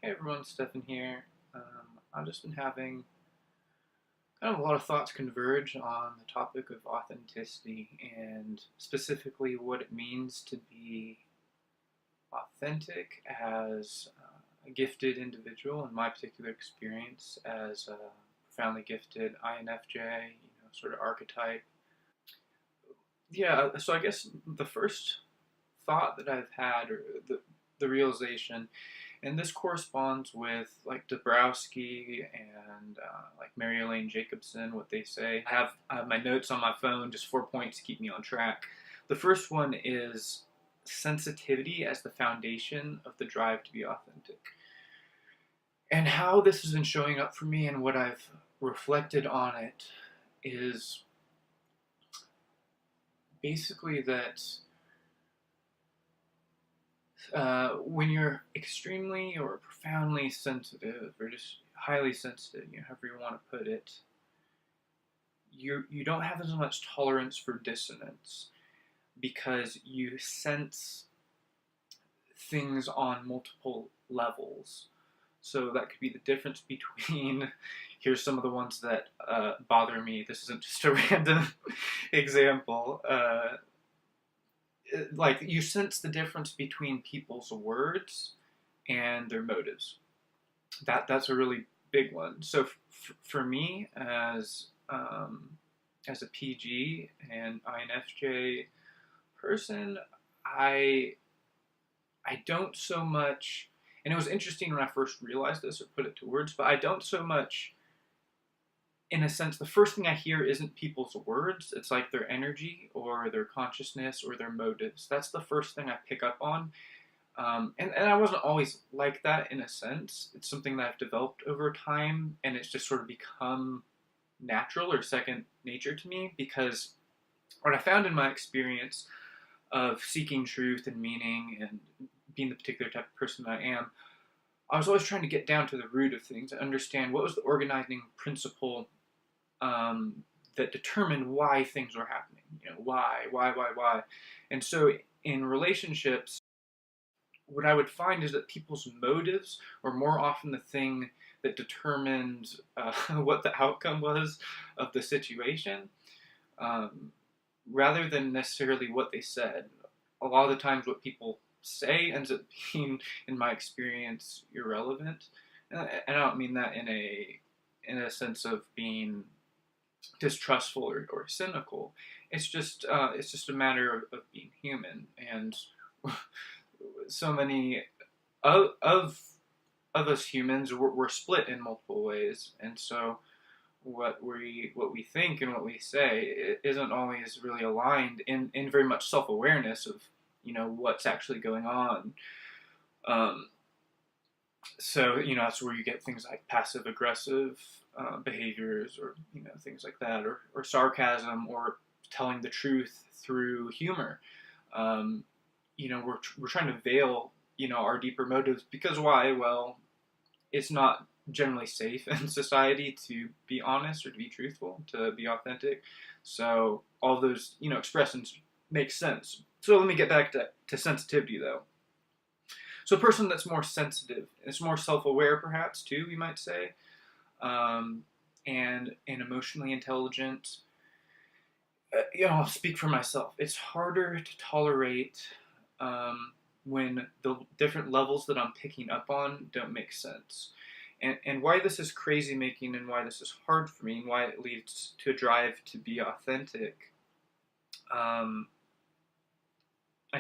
Hey everyone, Stefan here. I've just been having kind of a lot of thoughts converge on the topic of authenticity and specifically what it means to be authentic as a gifted individual, in my particular experience as a profoundly gifted INFJ, sort of archetype. Yeah, so I guess the first thought that I've had, or the realization, and this corresponds with like Dabrowski and like Mary Elaine Jacobson, what they say. I have my notes on my phone, just 4 points to keep me on track. The first one is sensitivity as the foundation of the drive to be authentic. And how this has been showing up for me and what I've reflected on it is basically that when you're extremely or profoundly sensitive, or just highly sensitive, however you want to put it, you don't have as much tolerance for dissonance because you sense things on multiple levels. So that could be the difference between, here's some of the ones that bother me. This isn't just a random example. Like you sense the difference between people's words and their motives. That's a really big one. So for me as a PG and INFJ person, I don't so much, and it was interesting when I first realized this or put it to words, but I don't so much, in a sense, the first thing I hear isn't people's words. It's like their energy or their consciousness or their motives. That's the first thing I pick up on. And I wasn't always like that in a sense. It's something that I've developed over time, and it's just sort of become natural or second nature to me, because what I found in my experience of seeking truth and meaning and being the particular type of person I am, I was always trying to get down to the root of things and understand what was the organizing principle that determined why things were happening. Why? And so in relationships, what I would find is that people's motives were more often the thing that determined what the outcome was of the situation, rather than necessarily what they said. A lot of the times what people say ends up being, in my experience, irrelevant. And I don't mean that in a sense of being distrustful or cynical. It's just a matter of being human, and so many of us humans we're split in multiple ways, and so what we think and what we say isn't always really aligned in very much self-awareness of what's actually going on. So that's where you get things like passive aggressive behaviors, or things like that, or sarcasm, or telling the truth through humor. We're trying to veil our deeper motives, because why? Well, it's not generally safe in society to be honest or to be truthful, to be authentic. So all those expressions make sense. So let me get back to sensitivity, though. So a person that's more sensitive, is more self-aware, perhaps too, we might say, and emotionally intelligent. I'll speak for myself. It's harder to tolerate when the different levels that I'm picking up on don't make sense. And why this is crazy making, and why this is hard for me, and why it leads to a drive to be authentic, I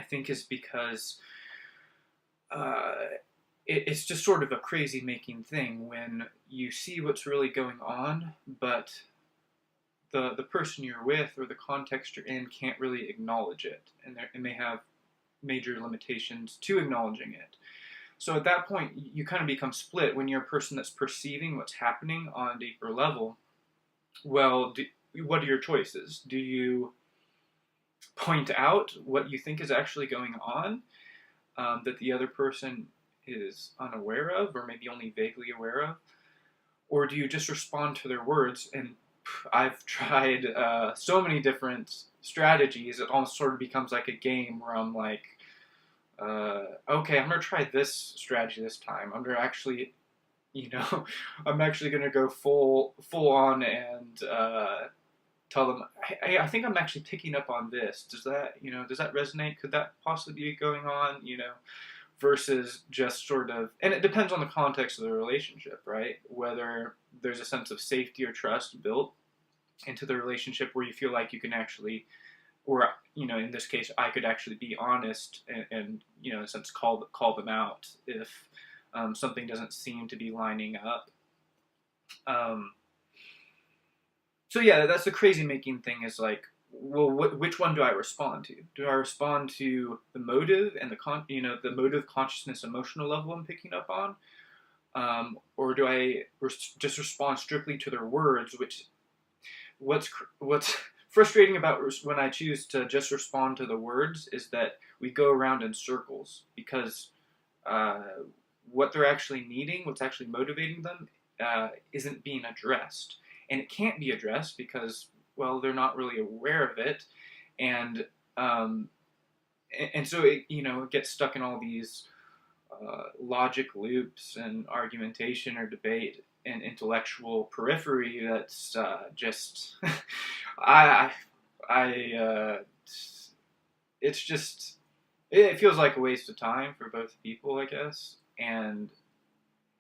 think is because it's just sort of a crazy making thing when you see what's really going on, but the person you're with or the context you're in can't really acknowledge it, and they have major limitations to acknowledging it. So at that point, you kind of become split when you're a person that's perceiving what's happening on a deeper level. Well, what are your choices? Do you point out what you think is actually going on, that the other person is unaware of, or maybe only vaguely aware of? Or do you just respond to their words? And I've tried so many different strategies. It almost sort of becomes like a game where I'm like, okay, I'm gonna try this strategy this time. I'm gonna actually, you know, I'm actually gonna go full on and tell them, hey, I think I'm actually picking up on this. Does that resonate? Could that possibly be going on? Versus just sort of, and it depends on the context of the relationship, right? Whether there's a sense of safety or trust built into the relationship where you feel like you can actually, or in this case, I could actually be honest and in a sense, call them out if something doesn't seem to be lining up. Um, so yeah, that's the crazy making thing, is like, well, which one do I respond to? Do I respond to the motive and the motive, consciousness, emotional level I'm picking up on, or do I just respond strictly to their words? What's frustrating about when I choose to just respond to the words is that we go around in circles, because what they're actually needing, what's actually motivating them, isn't being addressed, and it can't be addressed because, well, they're not really aware of it, and um, so it gets stuck in all these logic loops and argumentation or debate and intellectual periphery that's just I it's just, it feels like a waste of time for both people, I guess, and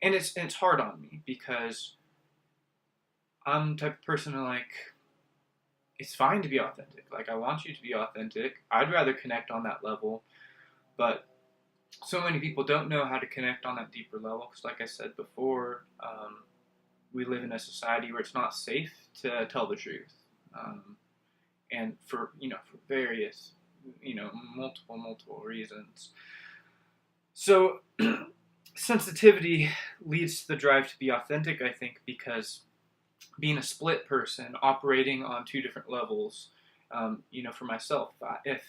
it's hard on me because I'm the type of person who, like, it's fine to be authentic. Like, I want you to be authentic. I'd rather connect on that level, but so many people don't know how to connect on that deeper level because, like I said before, we live in a society where it's not safe to tell the truth, and for various, multiple reasons. So sensitivity leads to the drive to be authentic, I think, because being a split person operating on two different levels, for myself, if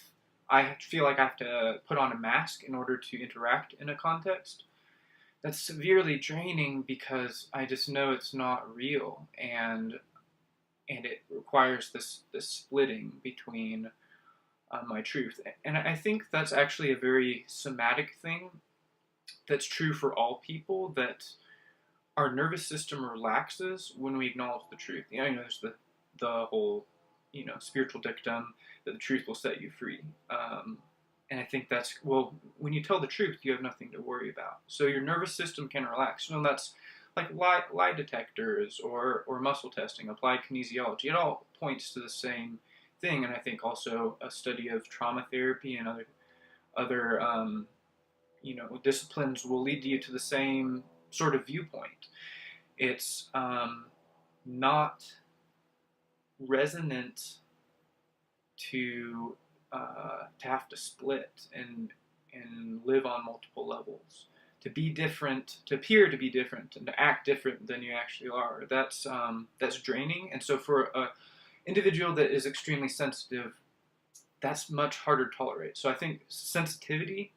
I feel like I have to put on a mask in order to interact in a context, that's severely draining because I just know it's not real, and it requires this splitting between my truth. And I think that's actually a very somatic thing that's true for all people, that our nervous system relaxes when we acknowledge the truth. There's the whole, spiritual dictum that the truth will set you free. And I think that's, well, when you tell the truth, you have nothing to worry about. So your nervous system can relax. That's like lie detectors or muscle testing, applied kinesiology. It all points to the same thing. And I think also a study of trauma therapy and other disciplines will lead you to the same sort of viewpoint. It's not resonant to have to split and live on multiple levels, to be different, to appear to be different, and to act different than you actually are. That's draining, and so for a individual that is extremely sensitive, that's much harder to tolerate. So I think sensitivity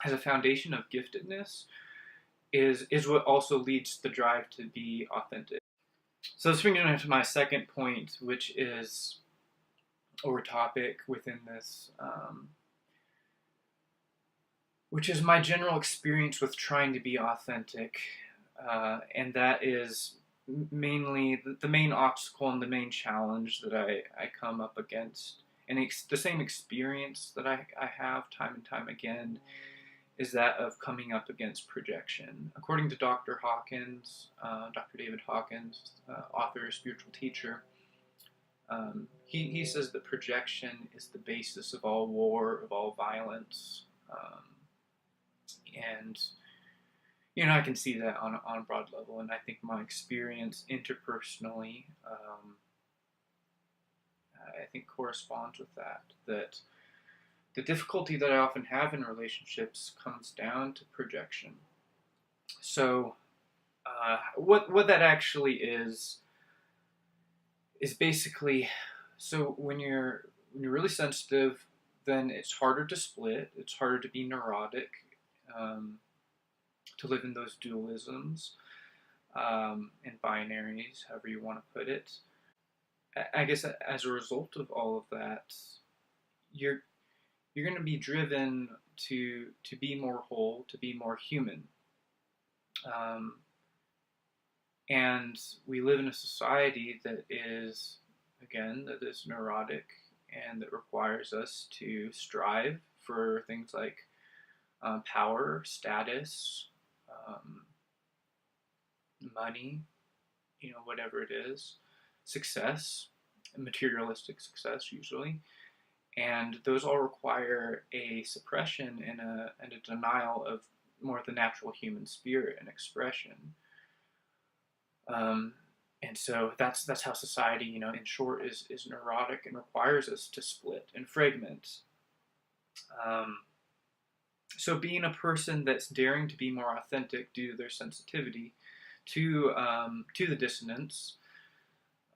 as a foundation of giftedness is what also leads the drive to be authentic. So this brings me to my second point, which is, or topic within this, which is my general experience with trying to be authentic, and that is mainly the main obstacle and the main challenge that I come up against, and the same experience that I have time and time again, is that of coming up against projection. According to Dr. Hawkins, Dr. David Hawkins, author, spiritual teacher, he says that projection is the basis of all war, of all violence, and I can see that on a broad level, and I think my experience interpersonally, I think corresponds with that. That the difficulty that I often have in relationships comes down to projection. So, what that actually is basically, so when you're really sensitive, then it's harder to split. It's harder to be neurotic, to live in those dualisms, and binaries, however you want to put it. I guess as a result of all of that, you're going to be driven to be more whole, to be more human. And we live in a society that is, again, that is neurotic and that requires us to strive for things like power, status, money, whatever it is, success, materialistic success usually. And those all require a suppression and a denial of more of the natural human spirit and expression. And so that's how society, in short, is neurotic and requires us to split and fragment. So being a person that's daring to be more authentic due to their sensitivity to the dissonance,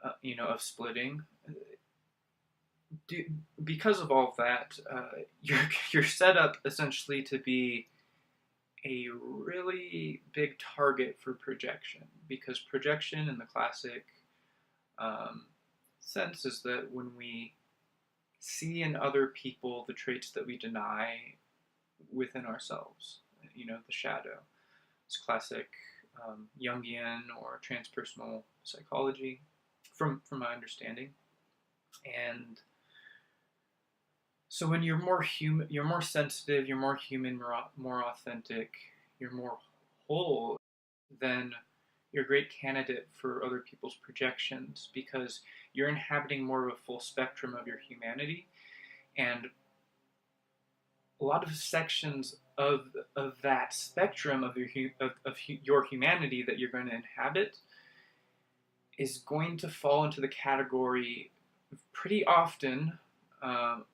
of splitting, because of all of that, you're set up essentially to be a really big target for projection, because projection in the classic sense is that when we see in other people the traits that we deny within ourselves, the shadow. It's classic Jungian or transpersonal psychology, from my understanding. And so when you're more human, you're more sensitive, you're more human, more authentic, you're more whole, then you're a great candidate for other people's projections, because you're inhabiting more of a full spectrum of your humanity. And a lot of sections of that spectrum of your humanity that you're going to inhabit is going to fall into the category pretty often of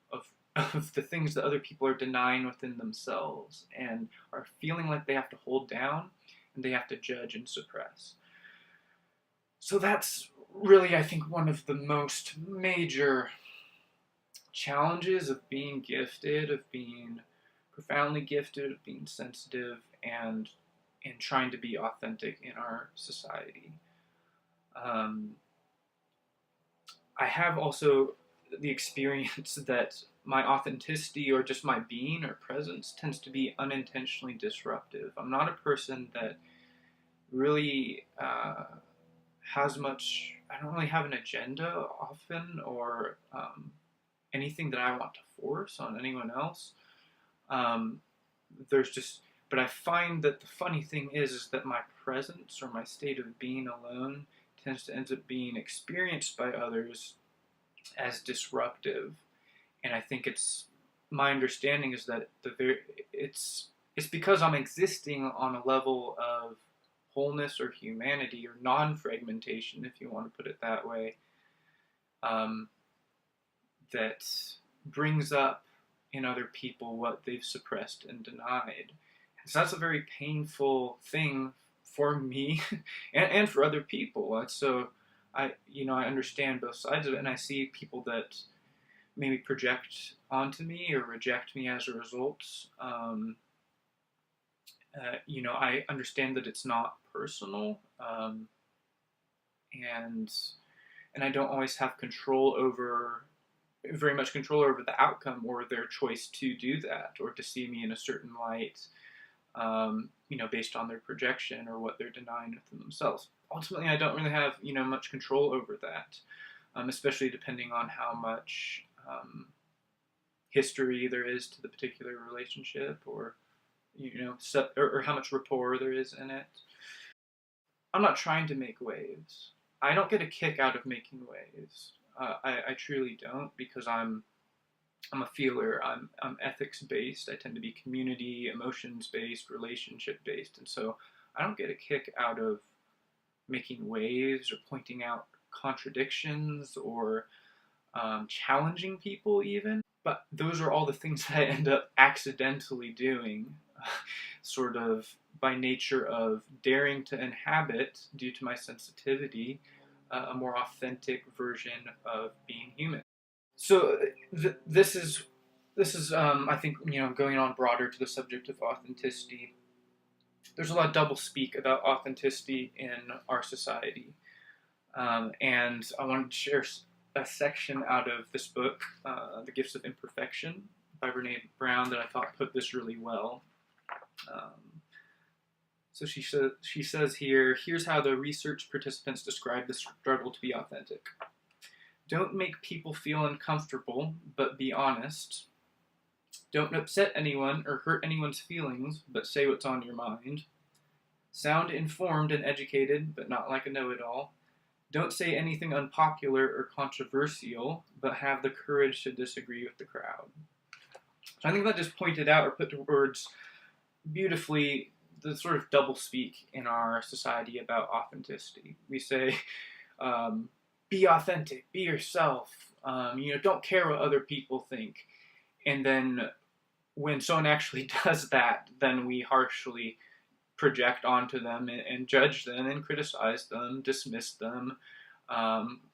the things that other people are denying within themselves and are feeling like they have to hold down and they have to judge and suppress. So that's really, I think, one of the most major challenges of being gifted, of being profoundly gifted, of being sensitive, and trying to be authentic in our society. I have also the experience that my authenticity or just my being or presence tends to be unintentionally disruptive. I'm not a person that really has much, I don't really have an agenda often, or anything that I want to force on anyone else. But I find that the funny thing is that my presence or my state of being alone tends to end up being experienced by others as disruptive. And I think my understanding is that it's because I'm existing on a level of wholeness or humanity or non-fragmentation, if you want to put it that way, that brings up in other people what they've suppressed and denied. So that's a very painful thing for me and for other people. And so I understand both sides of it, and I see people that maybe project onto me or reject me as a result. I understand that it's not personal, and I don't always have very much control over the outcome or their choice to do that or to see me in a certain light, based on their projection or what they're denying within themselves. Ultimately, I don't really have, much control over that, especially depending on how much history there is to the particular relationship, or, or how much rapport there is in it. I'm not trying to make waves. I don't get a kick out of making waves. I truly don't, because I'm a feeler. I'm ethics based. I tend to be community, emotions based, relationship based, and so I don't get a kick out of making waves or pointing out contradictions or challenging people even. But those are all the things that I end up accidentally doing, sort of by nature of daring to inhabit, due to my sensitivity, a more authentic version of being human. So this is I think, going on broader to the subject of authenticity. There's a lot of doublespeak about authenticity in our society, and I wanted to share a section out of this book, The Gifts of Imperfection, by Brene Brown that I thought put this really well. So she says here, here's how the research participants describe the struggle to be authentic. Don't make people feel uncomfortable, but be honest. Don't upset anyone or hurt anyone's feelings, but say what's on your mind. Sound informed and educated, but not like a know-it-all. Don't say anything unpopular or controversial, but have the courage to disagree with the crowd. So I think that just pointed out or put to words beautifully the sort of doublespeak in our society about authenticity. We say, be authentic, be yourself, don't care what other people think. And then when someone actually does that, then we harshly project onto them and judge them and criticize them, dismiss them,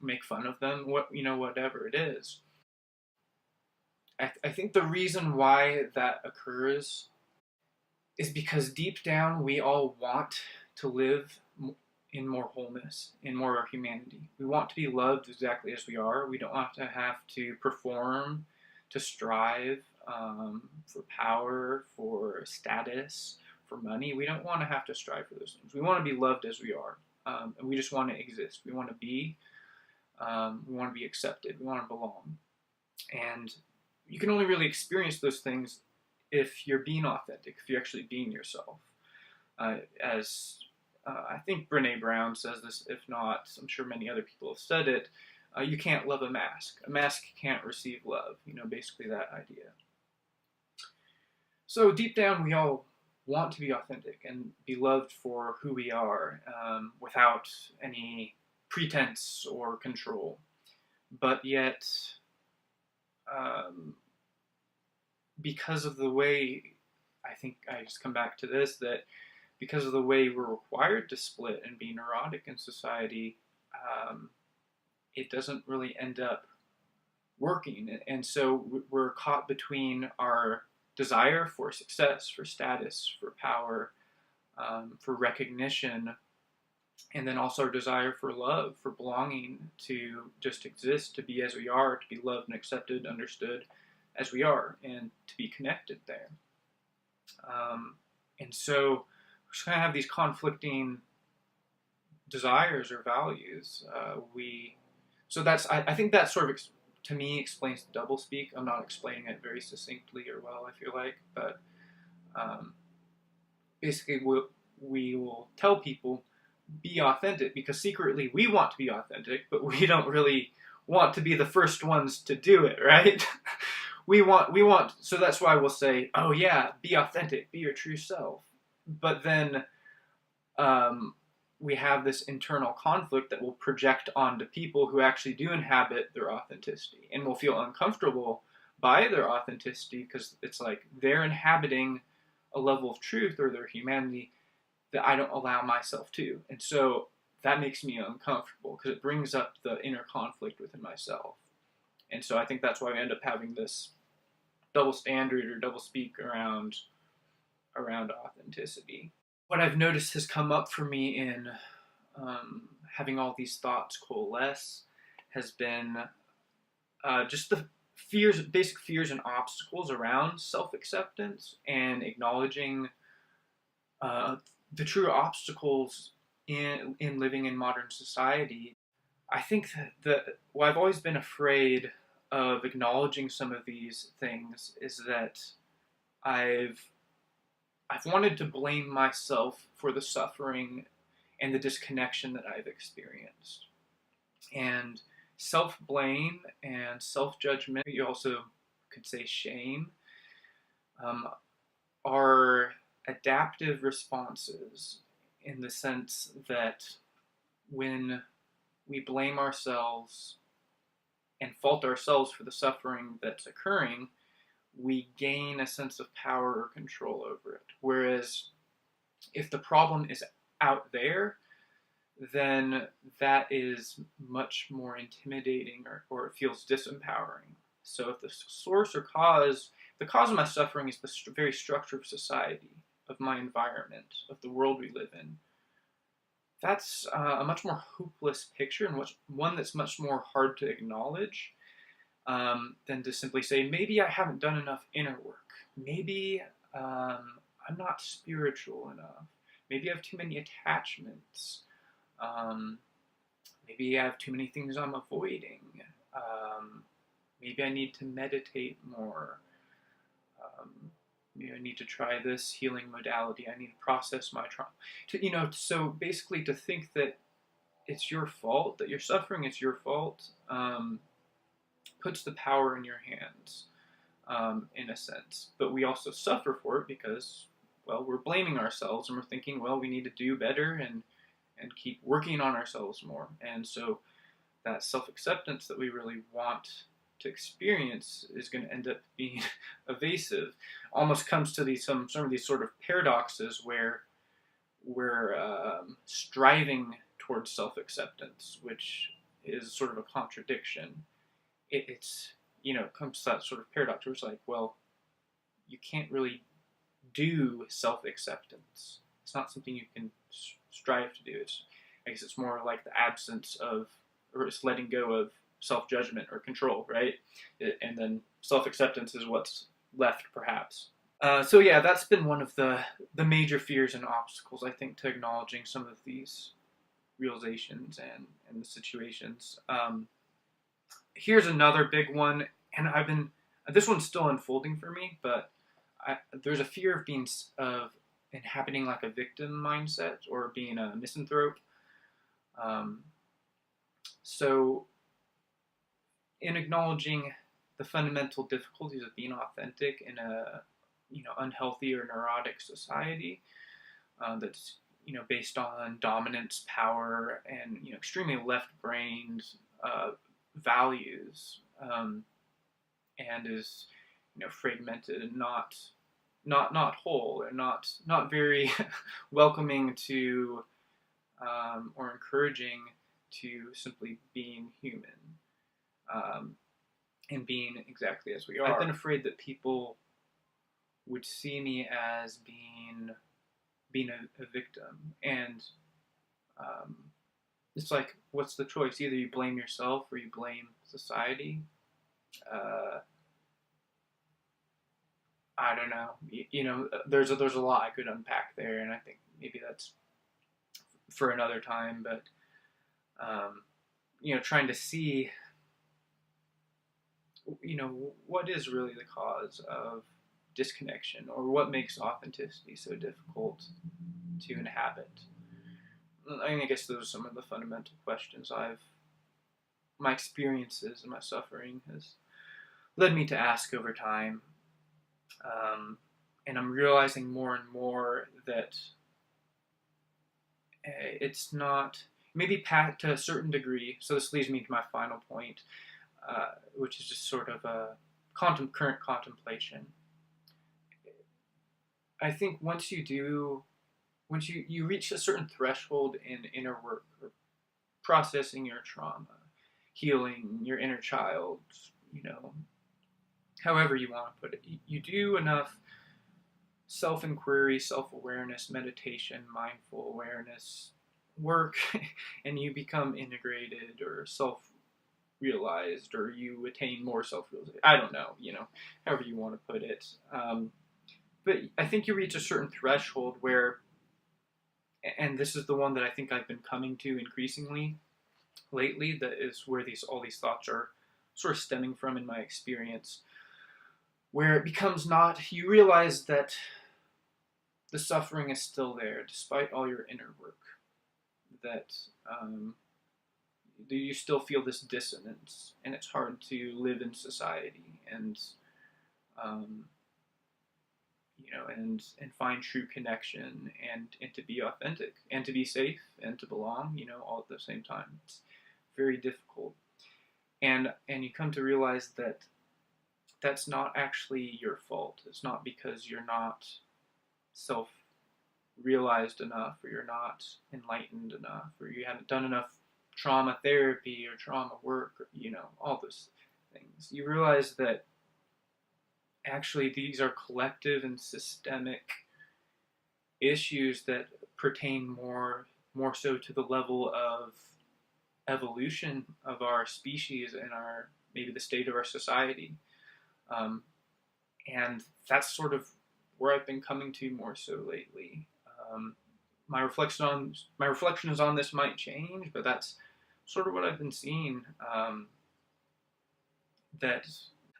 make fun of them, whatever it is. I think the reason why that occurs is because deep down we all want to live in more wholeness, in more humanity. We want to be loved exactly as we are. We don't want to have to perform, to strive for power, for status, for money. We don't want to have to strive for those things. We want to be loved as we are, and we just want to exist. We want to be accepted. We want to belong. And you can only really experience those things if you're being authentic, if you're actually being yourself. As I think Brene Brown says this, if not, I'm sure many other people have said it, you can't love a mask. A mask can't receive love, basically that idea. So deep down, we all want to be authentic and be loved for who we are, without any pretense or control. But yet, because of the way, I think I just come back to this, that because of the way we're required to split and be neurotic in society, it doesn't really end up working. And so we're caught between our desire for success, for status, for power, for recognition, and then also our desire for love, for belonging, to just exist, to be as we are, to be loved and accepted, understood as we are, and to be connected there. And so we just kind of have these conflicting desires or values. I think that sort of, to me, explains the doublespeak. I'm not explaining it very succinctly or well, I feel like, but basically we will tell people, be authentic, because secretly we want to be authentic, but we don't really want to be the first ones to do it, right? we want, so that's why we'll say, oh yeah, be authentic, be your true self. But then we have this internal conflict that will project onto people who actually do inhabit their authenticity, and will feel uncomfortable by their authenticity because it's like they're inhabiting a level of truth or their humanity that I don't allow myself to. And so that makes me uncomfortable because it brings up the inner conflict within myself. And so I think that's why we end up having this double standard or double speak around authenticity. What I've noticed has come up for me in having all these thoughts coalesce has been just the basic fears and obstacles around self-acceptance, and acknowledging the true obstacles in living in modern society. I think that I've always been afraid of acknowledging some of these things is that I've wanted to blame myself for the suffering and the disconnection that I've experienced. And self-blame and self-judgment, you also could say shame, are adaptive responses, in the sense that when we blame ourselves and fault ourselves for the suffering that's occurring, we gain a sense of power or control over it. Whereas if the problem is out there, then that is much more intimidating, or it feels disempowering. So if the source or the cause of my suffering is the very structure of society, of my environment, of the world we live in, that's a much more hopeless picture, and one that's much more hard to acknowledge. than to simply say, maybe I haven't done enough inner work. Maybe I'm not spiritual enough. Maybe I have too many attachments. Um, maybe I have too many things I'm avoiding. Maybe I need to meditate more. Maybe I need to try this healing modality. I need to process my trauma. So basically to think that it's your fault, that you're suffering, it's your fault, puts the power in your hands, in a sense. But we also suffer for it because, well, we're blaming ourselves and we're thinking, well, we need to do better and keep working on ourselves more. And so that self-acceptance that we really want to experience is going to end up being evasive. Almost comes to some of these sort of paradoxes where we're striving towards self-acceptance, which is sort of a contradiction. It's comes to that sort of paradox where it's like, well, you can't really do self-acceptance. It's not something you can strive to do. I guess it's more like the absence of, or it's letting go of self-judgment or control, right? And then self-acceptance is what's left, perhaps. So yeah, that's been one of the major fears and obstacles, I think, to acknowledging some of these realizations and the situations. Here's another big one, and this one's still unfolding for me, but there's a fear of inhabiting like a victim mindset or being a misanthrope. So in acknowledging the fundamental difficulties of being authentic in a unhealthy or neurotic society that's based on dominance, power, and extremely left-brained values, and is fragmented and not whole, and not very welcoming to or encouraging to simply being human, and being exactly as we are. I've been afraid that people would see me as being a victim, and it's like, what's the choice? Either you blame yourself or you blame society. I don't know. There's a lot I could unpack there, and I think maybe that's for another time. But trying to see, what is really the cause of disconnection, or what makes authenticity so difficult to inhabit. I guess those are some of the fundamental questions my experiences and my suffering has led me to ask over time. And I'm realizing more and more that it's not, maybe to a certain degree, so this leads me to my final point, which is just sort of a current contemplation. I think once you reach a certain threshold in inner work, or processing your trauma, healing your inner child, however you want to put it, you do enough self-inquiry, self-awareness, meditation, mindful awareness work, and you become integrated or self-realized, or you attain more self-realization. I don't know, however you want to put it. But I think you reach a certain threshold where, and this is the one that I think I've been coming to increasingly lately, that is where all these thoughts are sort of stemming from in my experience, where it becomes you realize that the suffering is still there despite all your inner work, that you still feel this dissonance, and it's hard to live in society and and find true connection, and to be authentic, and to be safe, and to belong, all at the same time. It's very difficult. And you come to realize that that's not actually your fault. It's not because you're not self-realized enough, or you're not enlightened enough, or you haven't done enough trauma therapy or trauma work, or, all those things. You realize that actually these are collective and systemic issues that pertain more so to the level of evolution of our species and our maybe the state of our society. And that's sort of where I've been coming to more so lately. My reflections on this might change, but that's sort of what I've been seeing. That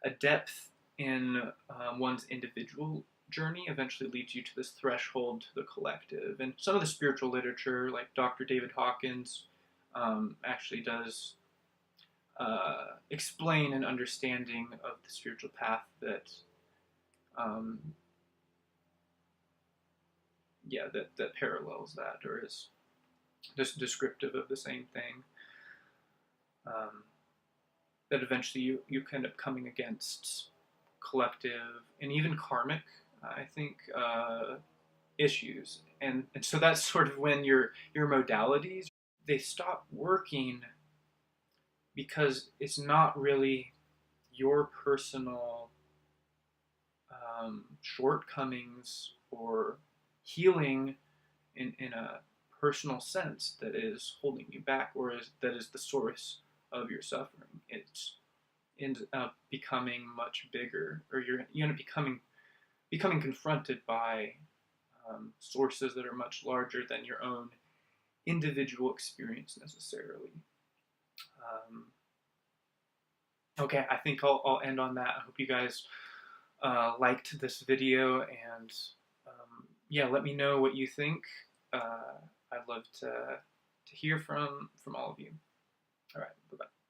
a depth in one's individual journey eventually leads you to this threshold to the collective. And some of the spiritual literature, like Dr. David Hawkins, actually does explain an understanding of the spiritual path that that parallels that, or is just descriptive of the same thing. That eventually you end up coming against collective and even karmic, I think, issues, and so that's sort of when your modalities, they stop working because it's not really your personal shortcomings or healing in a personal sense that is holding you back, or that is the source of your suffering. It ends up becoming much bigger, or you end up becoming confronted by sources that are much larger than your own individual experience necessarily. Okay, I think I'll end on that. I hope you guys liked this video, and yeah, let me know what you think. I'd love to hear from all of you. All right, bye-bye.